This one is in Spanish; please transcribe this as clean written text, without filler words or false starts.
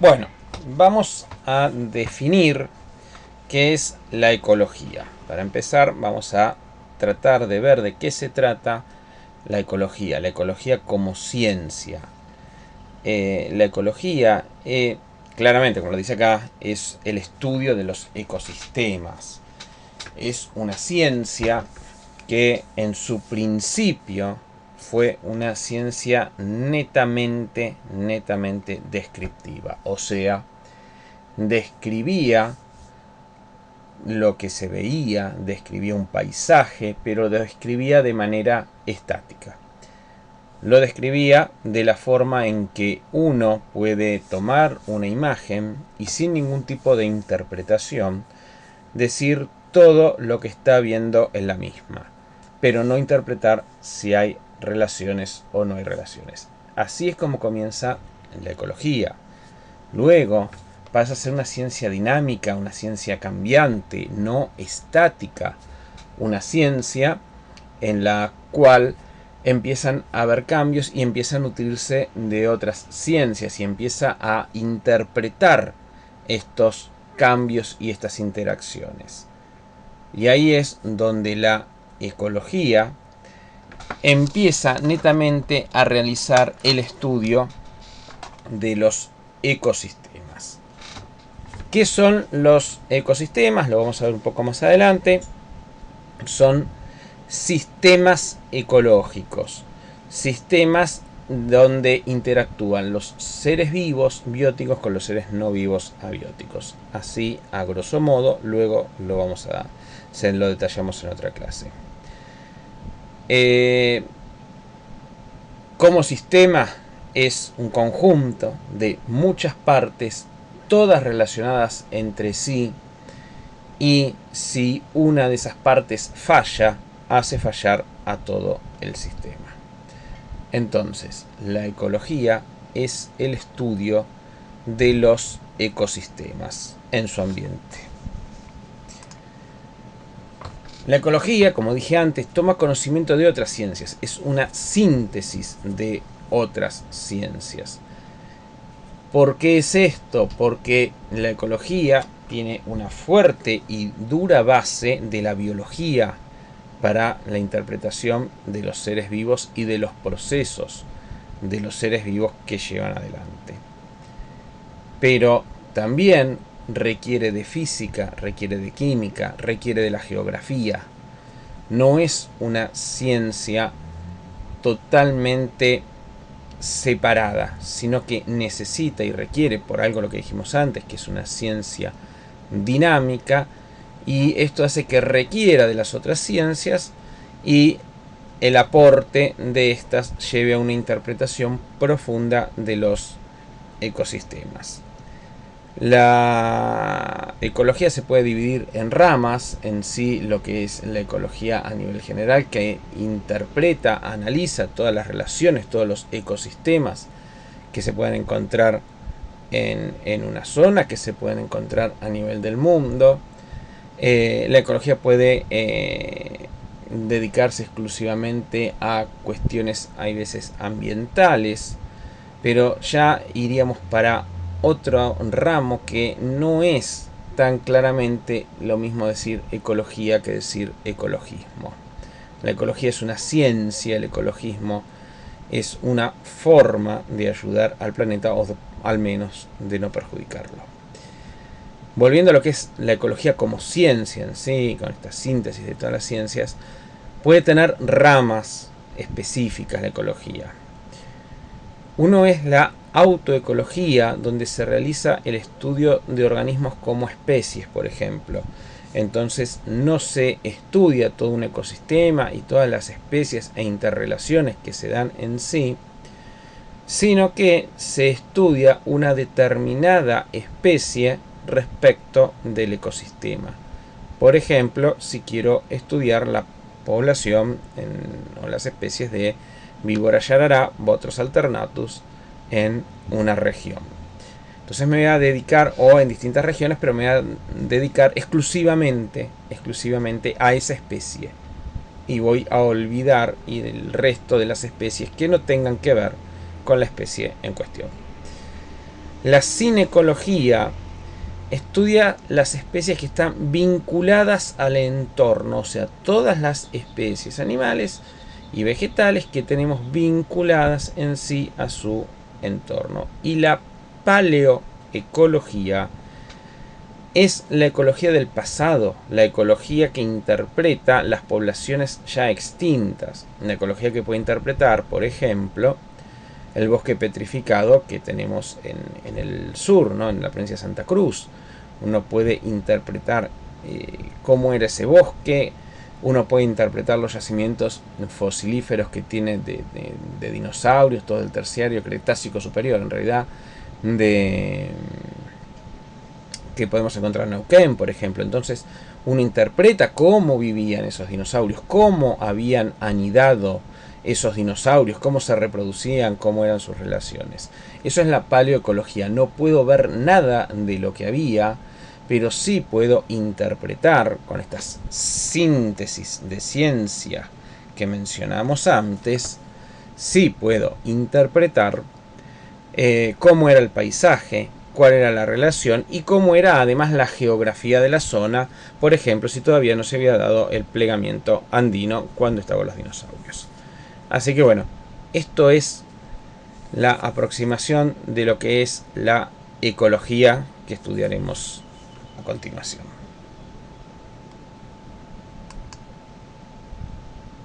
Bueno, vamos a definir qué es la ecología. Para empezar, vamos a tratar de ver de qué se trata la ecología como ciencia. La ecología, claramente, como lo dice acá, es el estudio de los ecosistemas. Es una ciencia que en su principio fue una ciencia netamente descriptiva. O sea, describía lo que se veía, describía un paisaje, pero lo describía de manera estática. Lo describía de la forma en que uno puede tomar una imagen y sin ningún tipo de interpretación decir todo lo que está viendo en la misma, pero no interpretar si hay relaciones o no hay relaciones. Así es como comienza la ecología. Luego pasa a ser una ciencia dinámica, una ciencia cambiante, no estática. Una ciencia en la cual empiezan a haber cambios y empiezan a utilizarse de otras ciencias y empieza a interpretar estos cambios y estas interacciones. Y ahí es donde la ecología empieza netamente a realizar el estudio de los ecosistemas. ¿Qué son los ecosistemas? Lo vamos a ver un poco más adelante. Son sistemas ecológicos, sistemas donde interactúan los seres vivos bióticos con los seres no vivos abióticos. Así, a grosso modo, luego lo detallamos en otra clase. Como sistema es un conjunto de muchas partes, todas relacionadas entre sí, y si una de esas partes falla, hace fallar a todo el sistema. Entonces, la ecología es el estudio de los ecosistemas en su ambiente. La ecología, como dije antes, toma conocimiento de otras ciencias, es una síntesis de otras ciencias. ¿Por qué es esto? Porque la ecología tiene una fuerte y dura base de la biología para la interpretación de los seres vivos y de los procesos de los seres vivos que llevan adelante. Pero también requiere de física, requiere de química, requiere de la geografía. No es una ciencia totalmente separada, sino que necesita y requiere, por algo lo que dijimos antes, que es una ciencia dinámica, y esto hace que requiera de las otras ciencias y el aporte de estas lleve a una interpretación profunda de los ecosistemas. La ecología se puede dividir en ramas, en sí lo que es la ecología a nivel general, que interpreta, analiza todas las relaciones, todos los ecosistemas que se pueden encontrar en una zona, que se pueden encontrar a nivel del mundo. La ecología puede dedicarse exclusivamente a cuestiones, hay veces, ambientales, pero ya iríamos para otro ramo que no es tan claramente lo mismo decir ecología que decir ecologismo. La ecología es una ciencia, el ecologismo es una forma de ayudar al planeta o al menos de no perjudicarlo. Volviendo a lo que es la ecología como ciencia en sí, con esta síntesis de todas las ciencias, puede tener ramas específicas la ecología. Uno es la autoecología, donde se realiza el estudio de organismos como especies, por ejemplo. Entonces no se estudia todo un ecosistema y todas las especies e interrelaciones que se dan en sí, sino que se estudia una determinada especie respecto del ecosistema. Por ejemplo, si quiero estudiar la población o las especies de víbora yarará, Botrus alternatus, en una región. Entonces me voy a dedicar, o en distintas regiones, pero me voy a dedicar exclusivamente a esa especie. Y voy a olvidar el resto de las especies que no tengan que ver con la especie en cuestión. La cinecología estudia las especies que están vinculadas al entorno, o sea, todas las especies animales y vegetales que tenemos vinculadas en sí a su entorno. Y la paleoecología es la ecología del pasado, la ecología que interpreta las poblaciones ya extintas, una ecología que puede interpretar, por ejemplo, el bosque petrificado que tenemos en el sur, ¿no? En la provincia de Santa Cruz. Uno puede interpretar cómo era ese bosque, uno puede interpretar los yacimientos fosilíferos que tiene de dinosaurios, todo el terciario, cretácico superior, en realidad, que podemos encontrar en Neuquén, por ejemplo. Entonces, uno interpreta cómo vivían esos dinosaurios, cómo habían anidado esos dinosaurios, cómo se reproducían, cómo eran sus relaciones. Eso es la paleoecología. No puedo ver nada de lo que había, pero sí puedo interpretar con estas síntesis de ciencia que mencionamos antes, sí puedo interpretar cómo era el paisaje, cuál era la relación y cómo era además la geografía de la zona, por ejemplo, si todavía no se había dado el plegamiento andino cuando estaban los dinosaurios. Así que bueno, esto es la aproximación de lo que es la ecología que estudiaremos a continuación.